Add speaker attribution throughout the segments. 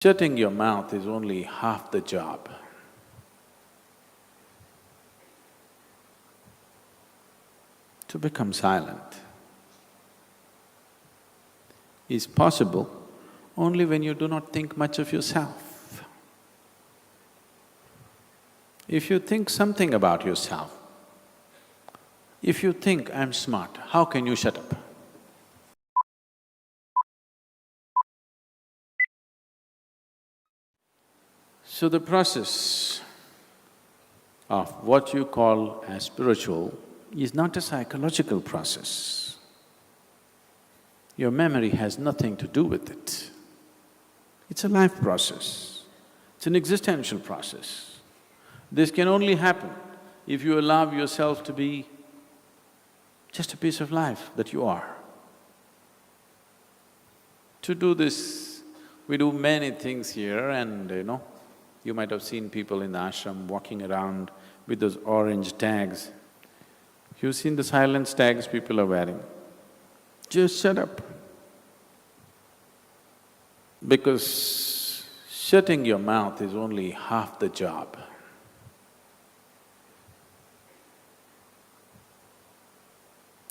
Speaker 1: Shutting your mouth is only half the job. To become silent is possible only when you do not think much of yourself. If you think something about yourself, if you think, I'm smart, how can you shut up? So the process of what you call as spiritual is not a psychological process. Your memory has nothing to do with it. It's a life process, it's an existential process. This can only happen if you allow yourself to be just a piece of life that you are. To do this, we do many things here and you might have seen people in the ashram walking around with those orange tags. You've seen the silence tags people are wearing. Just shut up. Because shutting your mouth is only half the job.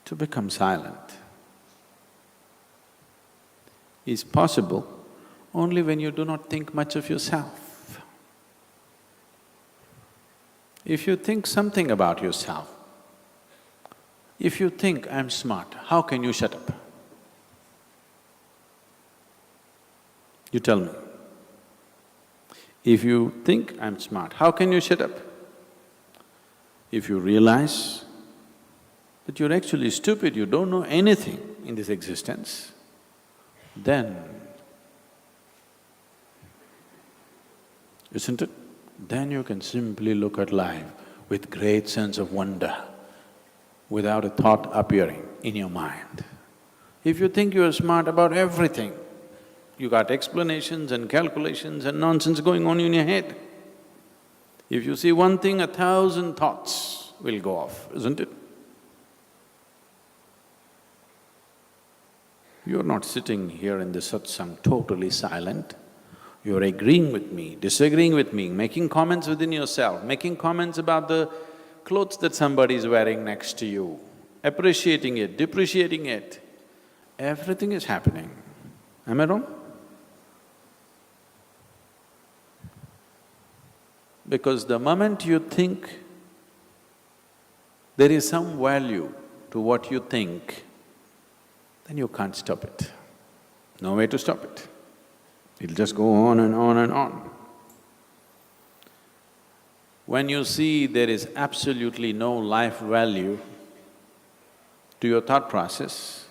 Speaker 1: To become silent is possible only when you do not think much of yourself. If you think something about yourself, if you think, I'm smart, how can you shut up? You tell me. If you think, I'm smart, how can you shut up? If you realize that you're actually stupid, you don't know anything in this existence, then, isn't it? Then you can simply look at life with great sense of wonder, without a thought appearing in your mind. If you think you're smart about everything, you got explanations and calculations and nonsense going on in your head. If you see one thing, 1,000 thoughts will go off, isn't it? You're not sitting here in the satsang totally silent. You're agreeing with me, disagreeing with me, making comments within yourself, making comments about the clothes that somebody is wearing next to you, appreciating it, depreciating it. Everything is happening. Am I wrong? Because the moment you think there is some value to what you think, then you can't stop it. No way to stop it. It'll just go on and on and on. When you see there is absolutely no life value to your thought process,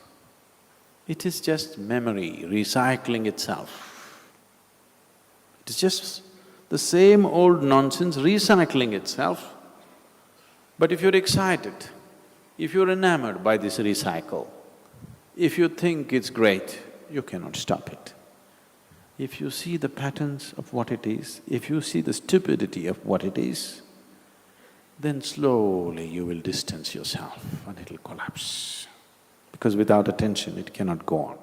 Speaker 1: it is just memory recycling itself. It is just the same old nonsense recycling itself. But if you're excited, if you're enamored by this recycle, if you think it's great, you cannot stop it. If you see the patterns of what it is, if you see the stupidity of what it is, then slowly you will distance yourself and it'll collapse. Because without attention, it cannot go on.